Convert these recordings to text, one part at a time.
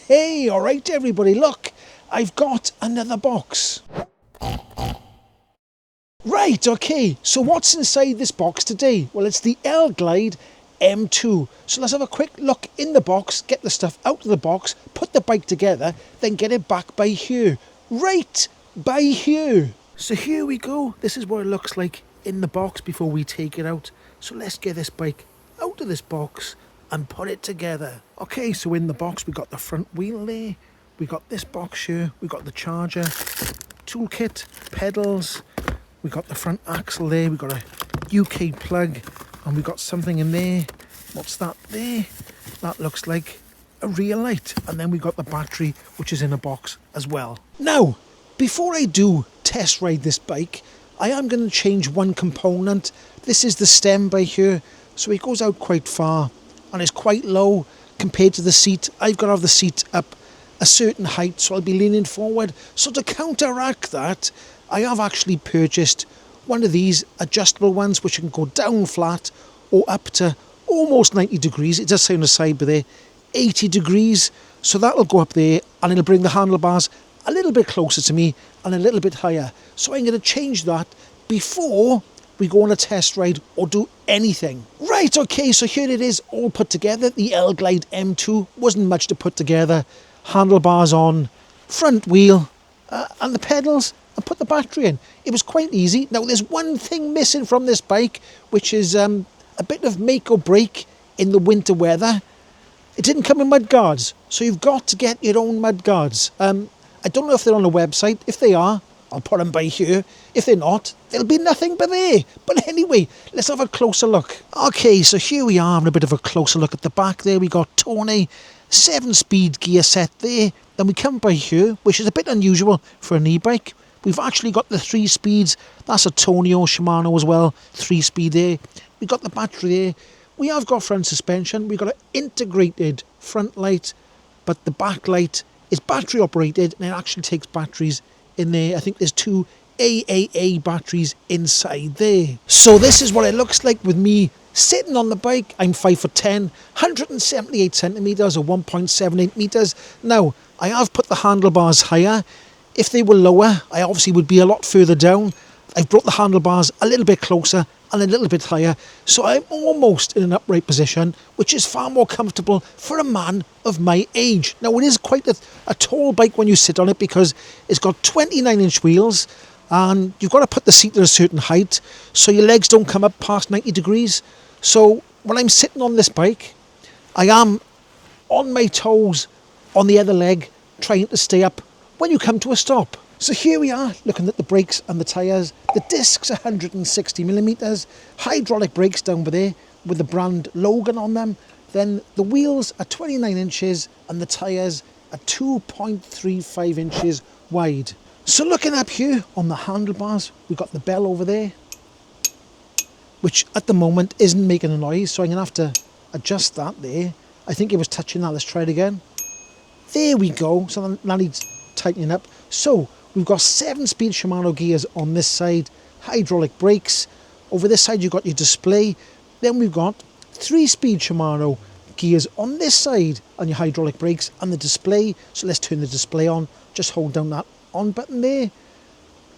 Hey, alright everybody, look, I've got another box. Right, okay, so what's inside this box today? Well, it's the Eleglide M2. So let's have a quick look in the box, get the stuff out of the box, put the bike together, then get it back by here. Right, by here. So here we go. This is what it looks like in the box before we take it out. So let's get this bike out of this box and put it together. Okay, so in the box we got the front wheel there. We got this box here. We got the charger, toolkit, pedals. We got the front axle there. We got a UK plug, and we got something in there. What's that there? That looks like a rear light. And then we got the battery, which is in a box as well. Now, before I do test ride this bike, I am going to change one component. This is the stem by here, so it goes out quite far and it's quite low compared to the seat. I've got to have the seat up a certain height, so I'll be leaning forward. So to counteract that, I have actually purchased one of these adjustable ones which can go down flat or up to almost 90 degrees. It does say on the side, but there 80 degrees. So that'll go up there and it'll bring the handlebars a little bit closer to me and a little bit higher. So I'm going to change that before we go on a test ride or do anything. Right, okay, so here it is all put together. The Eleglide M2 wasn't much to put together. Handlebars on, front wheel, and the pedals, and put the battery in. It was quite easy. Now there's one thing missing from this bike, which is a bit of make or break in the winter weather. It didn't come in mud guards, so you've got to get your own mud guards. I don't know if they're on the website. If they are, I'll put them by here. If they're not, there'll be nothing but there. But anyway, let's have a closer look. Okay, so here we are having a bit of a closer look at the back there. We got Tony, 7-speed gear set there. Then we come by here, which is a bit unusual for an e-bike. We've actually got the 3 speeds. That's a Tonio Shimano as well, 3-speed there. We got the battery there. We have got front suspension. We've got an integrated front light, but the back light is battery operated and it actually takes batteries in there. I think there's 2 AAA batteries inside there. So this is what it looks like with me sitting on the bike. I'm 5'10", 178 centimeters or 1.78 meters. Now, I have put the handlebars higher. If they were lower, I obviously would be a lot further down. I've brought the handlebars a little bit closer and a little bit higher, so I'm almost in an upright position, which is far more comfortable for a man of my age. Now, it is quite a tall bike when you sit on it because it's got 29-inch wheels and you've got to put the seat at a certain height so your legs don't come up past 90 degrees. So when I'm sitting on this bike, I am on my toes on the other leg, trying to stay up when you come to a stop. So here we are, looking at the brakes and the tyres. The discs are 160 millimeters, hydraulic brakes down there with the brand Logan on them. Then the wheels are 29 inches and the tyres are 2.35 inches wide. So looking up here on the handlebars, we've got the bell over there, which at the moment isn't making a noise, so I'm going to have to adjust that there. I think it was touching that. Let's try it again. There we go. So that needs tightening up. So we've got 7-speed Shimano gears on this side, hydraulic brakes. Over this side you've got your display. Then we've got 3-speed Shimano gears on this side and your hydraulic brakes and the display. So let's turn the display on. Just hold down that on button there.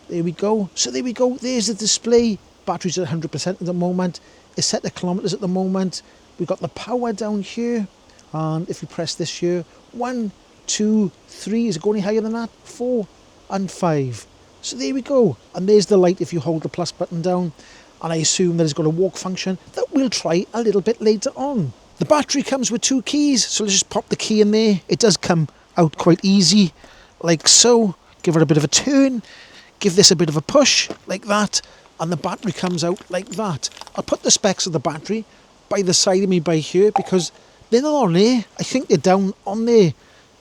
There we go. So there we go. There's the display. Battery's at 100% at the moment. It's set to kilometers at the moment. We've got the power down here. And if we press this here, 1, 2, 3, is it going any higher than that? 4 and 5. So there we go. And there's the light if you hold the plus button down. And I assume that it's got a walk function that we'll try a little bit later on. The battery comes with 2 keys, so let's just pop the key in there. It does come out quite easy, like so. Give it a bit of a turn, give this a bit of a push, like that, and the battery comes out like that. I'll put the specs of the battery by the side of me by here because they're not on there. I think they're down on there.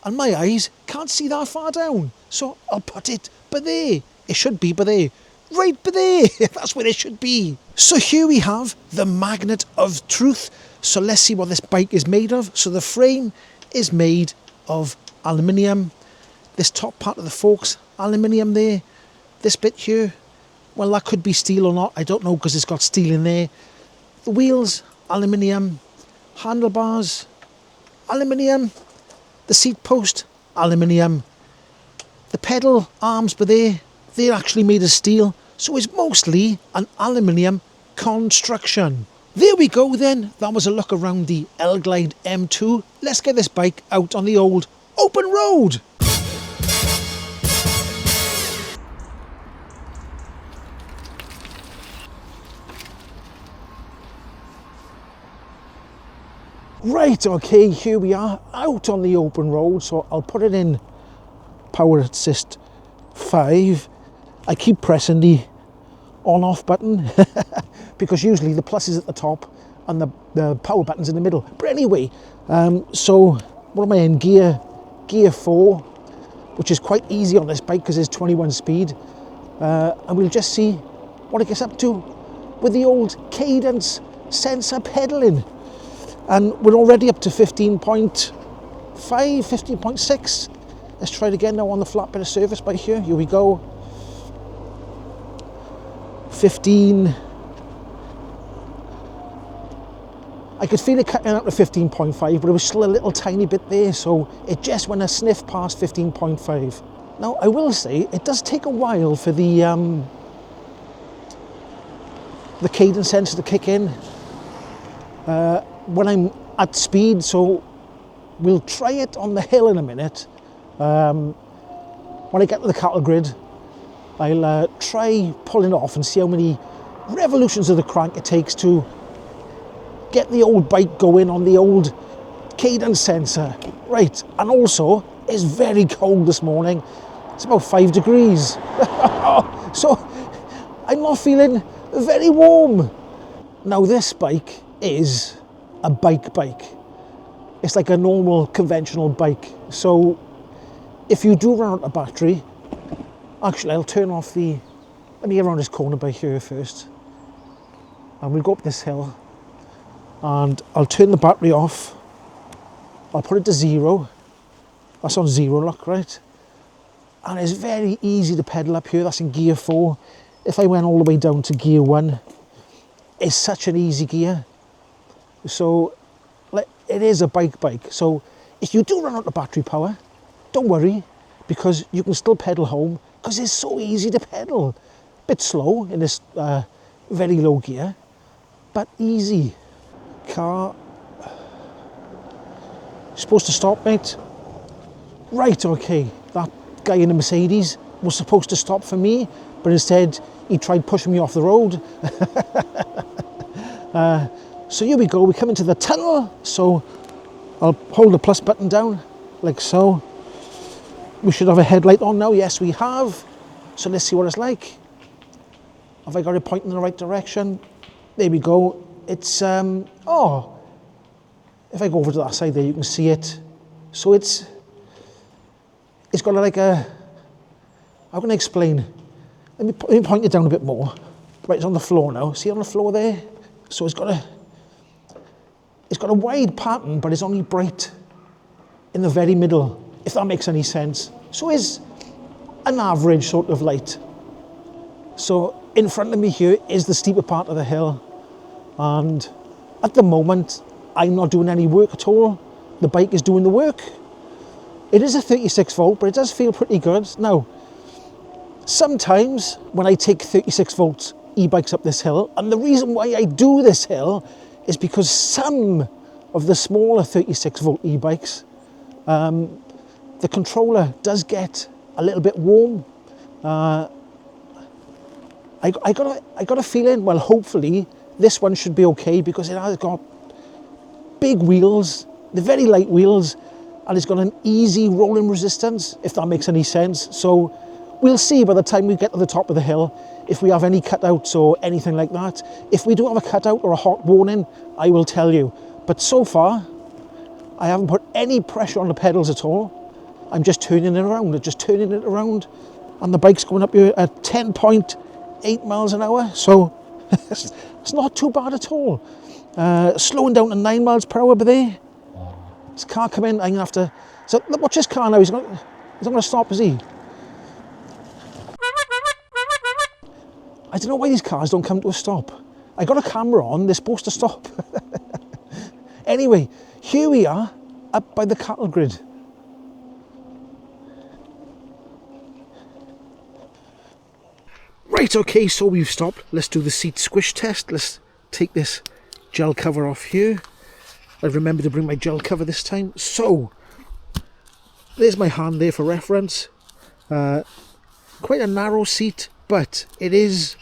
And my eyes can't see that far down. So I'll put it by there. It should be by there. Right by there. That's where it should be. So here we have the magnet of truth. So let's see what this bike is made of. So the frame is made of aluminium. This top part of the forks, aluminium there. This bit here, well, that could be steel or not. I don't know because it's got steel in there. The wheels, aluminium. Handlebars, aluminium. The seat post, aluminium. The pedal arms they're actually made of steel, so it's mostly an aluminium construction. There we go then, that was a look around the Eleglide M2. Let's get this bike out on the old open road. Right, okay, here we are out on the open road, so I'll put it in power assist 5. I keep pressing the on off button because usually the plus is at the top and the power button's in the middle. But anyway, so what am I in? Gear 4, which is quite easy on this bike because it's 21 speed. And we'll just see what it gets up to with the old cadence sensor pedaling. And we're already up to 15.5, 15.6. Let's try it again now on the flat bit of surface by here. Here we go. 15. I could feel it cutting out to 15.5, but it was still a little tiny bit there, so it just went a sniff past 15.5. Now, I will say, it does take a while for the cadence sensor to kick in when I'm at speed, so we'll try it on the hill in a minute. When I get to the cattle grid, I'll try pulling off and see how many revolutions of the crank it takes to get the old bike going on the old cadence sensor. Right, and also, it's very cold this morning. It's about 5 degrees. So, I'm not feeling very warm. Now, this bike is a bike. It's like a normal, conventional bike. So, if you do run out of battery, actually, I'll turn off the... Let me get around this corner by here first. And we'll go up this hill. And I'll turn the battery off. I'll put it to 0. That's on 0 lock, right? And it's very easy to pedal up here. That's in gear 4. If I went all the way down to gear 1, it's such an easy gear. So, it is a bike. So, if you do run out of battery power, don't worry, because you can still pedal home, because it's so easy to pedal. Bit slow in this very low gear, but easy. Car. Supposed to stop, mate? Right, okay. That guy in the Mercedes was supposed to stop for me, but instead he tried pushing me off the road. So here we go, we come into the tunnel, so I'll hold the plus button down, like so. We should have a headlight on now, yes we have. So let's see what it's like. Have I got it pointing in the right direction? There we go. It's, oh, if I go over to that side there, you can see it. So it's got like a, how can I explain? Let me point it down a bit more. Right, it's on the floor now. See on the floor there? So it's got a wide pattern, but it's only bright in the very middle, if that makes any sense. So it's an average sort of light. So in front of me here is the steeper part of the hill. And at the moment, I'm not doing any work at all. The bike is doing the work. It is a 36 volt, but it does feel pretty good. Now, sometimes when I take 36 volt e-bikes up this hill, and the reason why I do this hill is because some of the smaller 36 volt e-bikes, the controller does get a little bit warm. I got a feeling, well, hopefully this one should be okay because it has got big wheels, they're very light wheels, and it's got an easy rolling resistance, if that makes any sense. So we'll see by the time we get to the top of the hill if we have any cutouts or anything like that. If we do have a cutout or a hot warning, I will tell you. But so far, I haven't put any pressure on the pedals at all. I'm just turning it around, and the bike's going up here at 10.8 miles an hour, so it's not too bad at all. Slowing down to 9 miles per hour by there. This car come in, I'm gonna have to, so watch this car now, he's not gonna stop, is he? I don't know why these cars don't come to a stop. I got a camera on, they're supposed to stop. Anyway, here we are, up by the cattle grid. Right, okay, so we've stopped. Let's do the seat squish test. Let's take this gel cover off here. I've remembered to bring my gel cover this time. So, there's my hand there for reference. Quite a narrow seat, but it is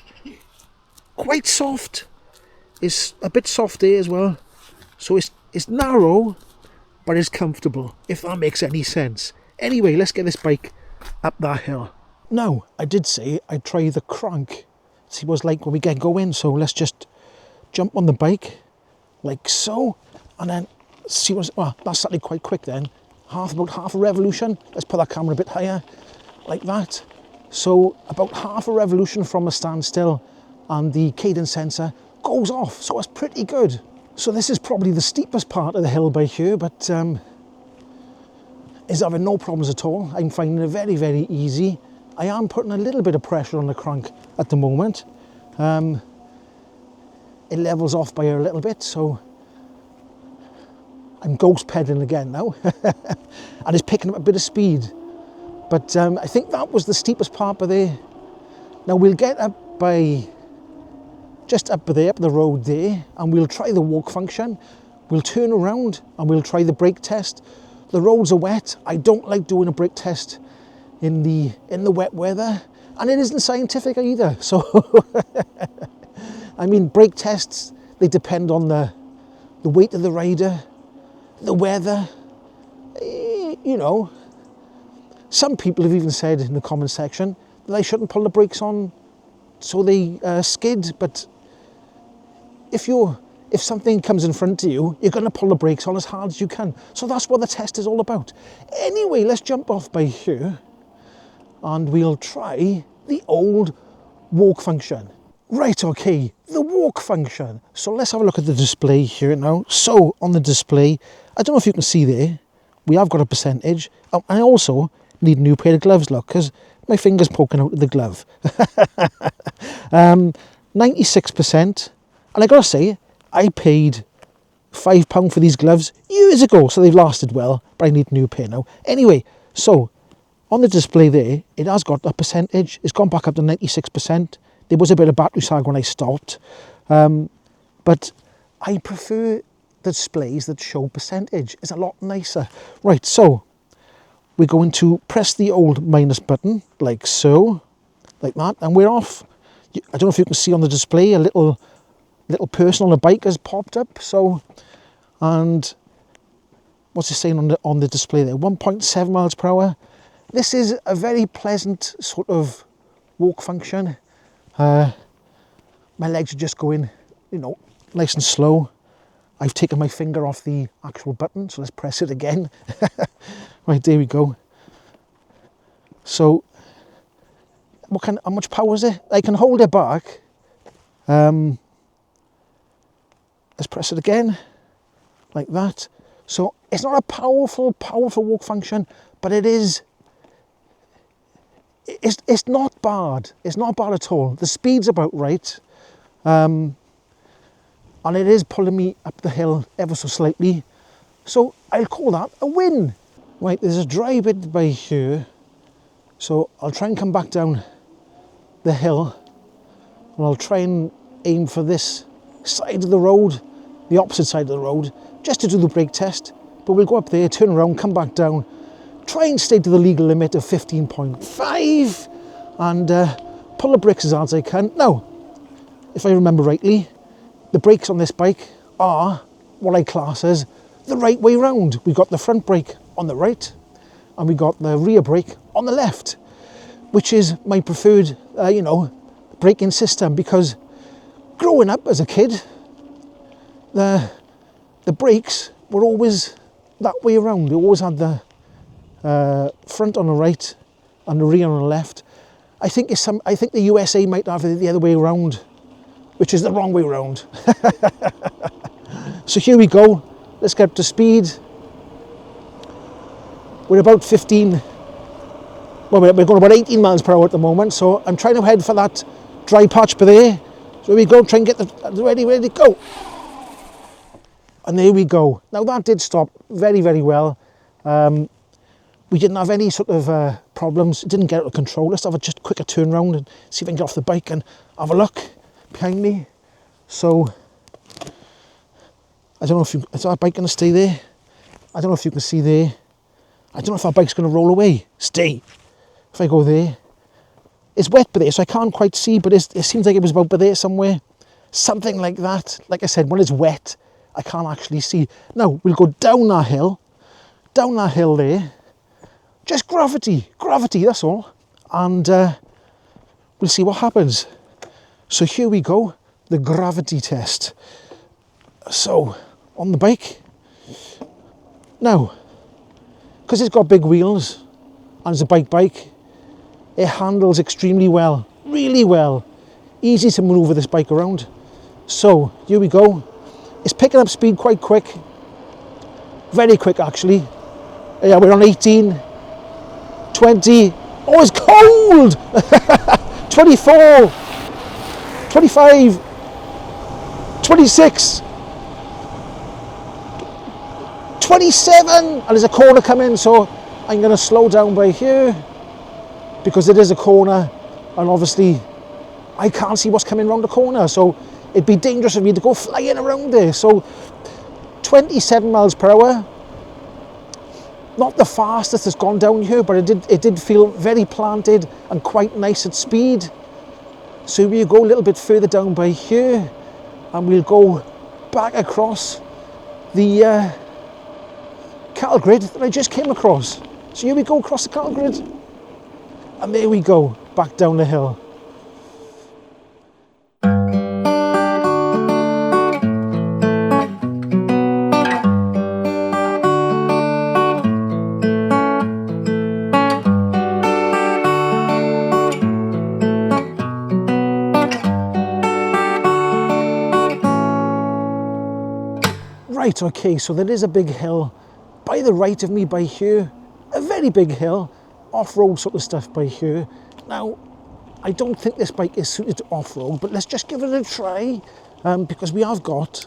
quite soft. It's a bit soft there as well. So it's narrow, but it's comfortable, if that makes any sense. Anyway, let's get this bike up that hill. Now, I did say I'd try the crank, see what it's like when we get going. So let's just jump on the bike, like so, and then see what's, well, that's certainly quite quick then. About half a revolution. Let's put that camera a bit higher, like that. So about half a revolution from a standstill, and the cadence sensor goes off, so it's pretty good. So this is probably the steepest part of the hill by here, but is having no problems at all. I'm finding it very, very easy. I am putting a little bit of pressure on the crank at the moment. It levels off by a little bit, so I'm ghost pedaling again now. And it's picking up a bit of speed. But I think that was the steepest part by there. Now we'll get up by, just up there, up the road there, and we'll try the walk function. We'll turn around and we'll try the brake test. The roads are wet. I don't like doing a brake test in the wet weather, and it isn't scientific either. So, I mean, brake tests, they depend on the weight of the rider, the weather, you know. Some people have even said in the comment section that I shouldn't pull the brakes on so they skid, but if something comes in front of you, you're going to pull the brakes on as hard as you can. So that's what the test is all about. Anyway, let's jump off by here and we'll try the old walk function. Right, okay, the walk function. So let's have a look at the display here now. So on the display, I don't know if you can see there, we have got a percentage. I also need a new pair of gloves, look, because my finger's poking out of the glove. 96%. And I gotta say, I paid £5 for these gloves years ago, so they've lasted well, but I need a new pair now. Anyway, so on the display there, it has got a percentage. It's gone back up to 96%. There was a bit of battery sag when I stopped, but I prefer the displays that show percentage. It's a lot nicer. Right, so we're going to press the old minus button, like so, like that, and we're off. I don't know if you can see on the display, a little person on a bike has popped up. So, and what's it saying on the display there? 1.7 miles per hour. This is a very pleasant sort of walk function. My legs are just going, you know, nice and slow. I've taken my finger off the actual button, so let's press it again. Right, there we go. So, how much power is it? I can hold it back. Let's press it again, like that. So it's not a powerful walk function, but it is. It's not bad. It's not bad at all. The speed's about right, and it is pulling me up the hill ever so slightly. So I'll call that a win. Right, there's a dry bit by here, so I'll try and come back down the hill, and I'll try and aim for this side of the road, the opposite side of the road, just to do the brake test. But we'll go up there, turn around, come back down, try and stay to the legal limit of 15.5 and pull the brakes as hard as I can. Now, if I remember rightly, the brakes on this bike are what I class as the right way round. We've got the front brake on the right and we got the rear brake on the left, which is my preferred, braking system, because growing up as a kid, the brakes were always that way around. They always had the front on the right and the rear on the left. I think the USA might have it the other way around, which is the wrong way around. So here we go. Let's get up to speed. We're about 15. Well, we're going about 18 miles per hour at the moment, so I'm trying to head for that dry patch by there. So here we go, try and get the ready to go. And there we go. Now that did stop very, very well. We didn't have any sort of problems. It didn't get out of control. Let's have a just quicker turn around and see if I can get off the bike and have a look behind me. So, I don't know if is our bike going to stay there? I don't know if you can see there. I don't know if our bike's going to roll away. Stay. If I go there. It's wet by there, so I can't quite see, but it seems like it was about by there somewhere. Something like that. Like I said, when it's wet, I can't actually see. Now, we'll go down that hill there. Just gravity, that's all. And we'll see what happens. So here we go, the gravity test. So, on the bike. Now, because it's got big wheels, and it's a bike, it handles extremely well, really well. Easy to maneuver this bike around. So, here we go. It's picking up speed quite quick. Very quick, actually. Yeah, we're on 18, 20. Oh, it's cold! 24, 25, 26, 27. And there's a corner coming, so I'm going to slow down by here because it is a corner, and obviously I can't see what's coming around the corner, so it'd be dangerous for me to go flying around there. So 27 miles per hour. Not the fastest it's gone down here, but it did feel very planted and quite nice at speed. So we'll go a little bit further down by here, and we'll go back across the cattle grid that I just came across. So here we go across the cattle grid, and there we go, back down the hill. Right, okay, so there is a big hill by the right of me by here, a very big hill, off-road sort of stuff by here. Now, I don't think this bike is suited to off-road, but let's just give it a try, because we have got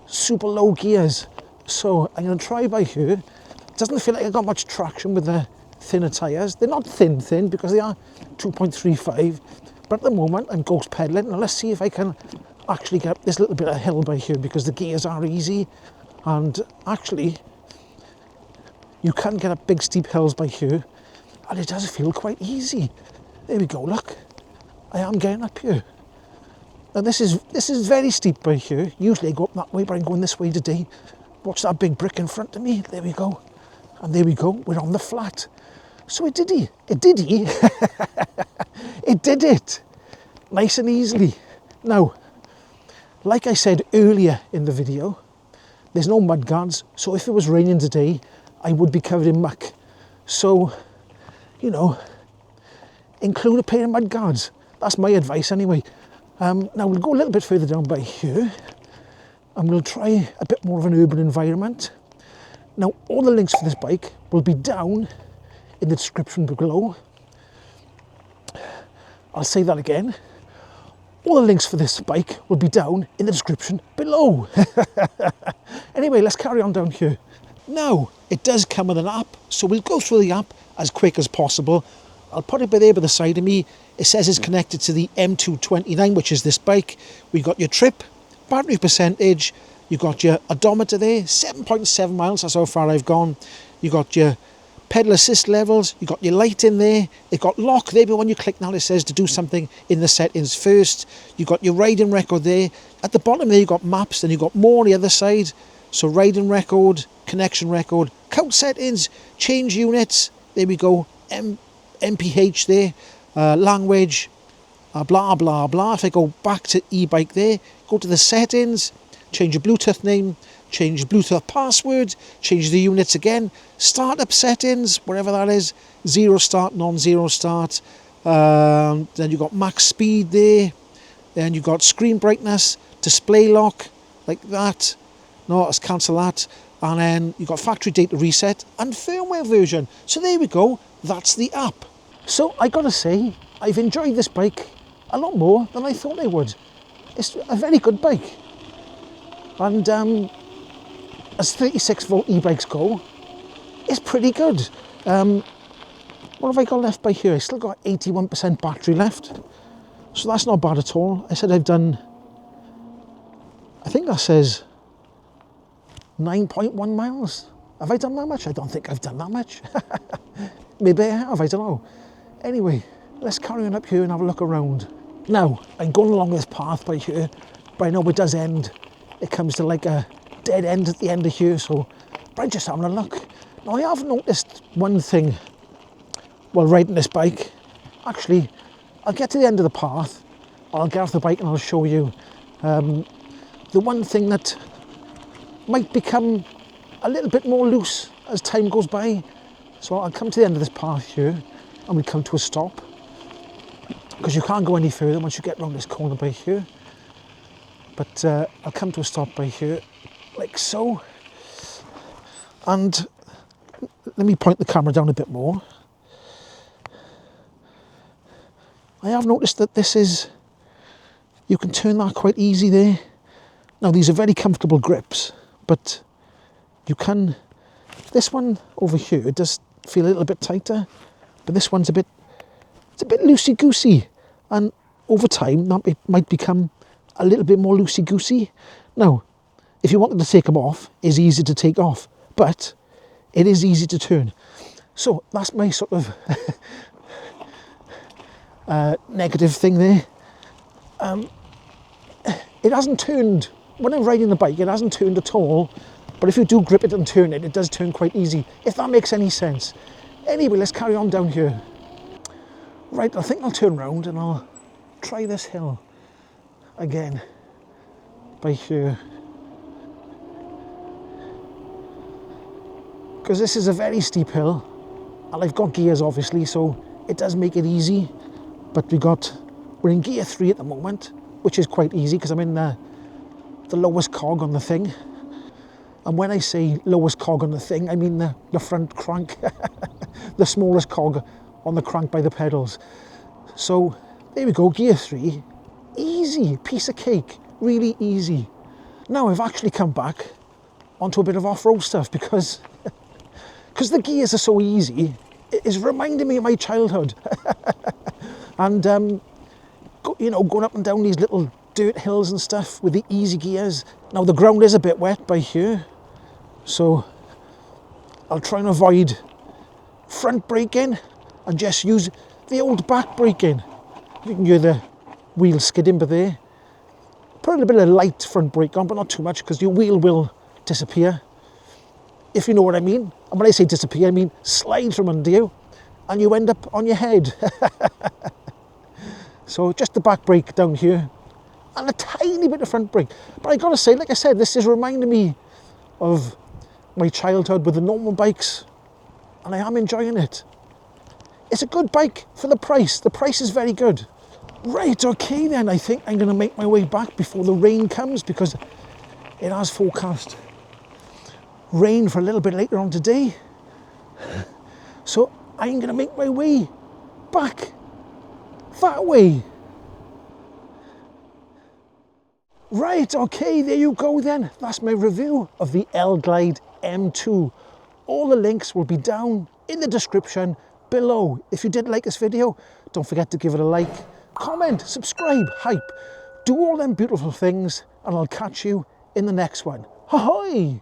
super low gears. So I'm going to try by here. It doesn't feel like I got much traction with the thinner tyres. They're not thin because they are 2.35, but at the moment I'm ghost pedaling. Now let's see if I can actually get up this little bit of hill by here, because the gears are easy, and actually you can get up big steep hills by here, and it does feel quite easy. There we go, look, I am getting up here. Now this is very steep by here. Usually I go up that way, but I'm going this way today. Watch that big brick in front of me. There we go, and there we go, we're on the flat. So it did it nice and easily. Now, like I said earlier in the video, there's no mud guards, so if it was raining today, I would be covered in muck. So, you know, include a pair of mud guards. That's my advice anyway. Now we'll go a little bit further down by here, and we'll try a bit more of an urban environment. Now, all the links for this bike will be down in the description below. I'll say that again. All the links for this bike will be down in the description below. Anyway, let's carry on down here. Now, it does come with an app, so we'll go through the app as quick as possible. I'll put it by there by the side of me. It says it's connected to the M229, which is this bike. We've got your trip, battery percentage, you've got your odometer there, 7.7 miles, that's how far I've gone. You've got your pedal assist levels, you've got your light in there, they've got lock there, but when you click now it says to do something in the settings first. You've got your riding record there. At the bottom there you've got maps, then you've got more on the other side. So riding record, connection record, count settings, change units, there we go, MPH there, language, blah blah blah. If I go back to e-bike there, go to the settings, change your Bluetooth name, change your Bluetooth password, change the units again, startup settings, whatever that is, 0 start, non-zero start, then you've got max speed there, then you've got screen brightness, display lock, like that, no, let's cancel that, and then you've got factory data reset and firmware version. So there we go, that's the app. So I gotta say, I've enjoyed this bike a lot more than I thought I would. It's a very good bike, and as 36 volt e-bikes go, it's pretty good. What What have I got left by here? I still got 81% battery left. So that's not bad at all. I said I've done, I think that says 9.1 miles. Have I done that much? I don't think I've done that much. Maybe I have, I don't know. Anyway, let's carry on up here and have a look around. Now, I'm going along this path by here, but I know it does end. It comes to like a dead end at the end of here, so I'm just having a look. Now, I have noticed one thing while riding this bike. Actually, I'll get to the end of the path, I'll get off the bike and I'll show you the one thing that might become a little bit more loose as time goes by. So I'll come to the end of this path here and we come to a stop, because you can't go any further once you get round this corner by here. But I'll come to a stop by here, like so. And let me point the camera down a bit more. I have noticed that this is, you can turn that quite easy there. Now these are very comfortable grips, but you can, this one over here, it does feel a little bit tighter, but this one's it's a bit loosey-goosey, and over time that might become a little bit more loosey-goosey. Now, if you wanted to take them off, it's easy to take off, but it is easy to turn. So that's my sort of negative thing there. It hasn't turned, when I'm riding the bike, it hasn't turned at all, but if you do grip it and turn it, it does turn quite easy, if that makes any sense. Anyway, let's carry on down here. Right, I think I'll turn around and I'll try this hill again by here. Because this is a very steep hill, and I've got gears obviously, so it does make it easy. But we're in gear 3 at the moment, which is quite easy because I'm in the lowest cog on the thing. And when I say lowest cog on the thing, I mean the front crank, the smallest cog on the crank by the pedals. So there we go, gear 3, easy, piece of cake, really easy. Now I've actually come back onto a bit of off-road stuff because the gears are so easy, it is reminding me of my childhood. And you know, going up and down these little dirt hills and stuff with the easy gears. Now the ground is a bit wet by here, so I'll try and avoid front braking and just use the old back braking. You can hear the wheel skidding by there. Put a little bit of light front brake on, but not too much, because your wheel will disappear, if you know what I mean. And when I say disappear, I mean slide from under you and you end up on your head. So just the back brake down here and a tiny bit of front brake. But I gotta say, like I said, this is reminding me of my childhood with the normal bikes, and I am enjoying it. It's a good bike for the price. The price is very good. Right, okay then, I think I'm gonna make my way back before the rain comes, because it has forecast rain for a little bit later on today. So I'm gonna make my way back that way. Right, okay, there you go then. That's my review of the Eleglide M2. All the links will be down in the description below. If you did like this video, don't forget to give it a like, comment, subscribe, hype. Do all them beautiful things, and I'll catch you in the next one. Ahoy!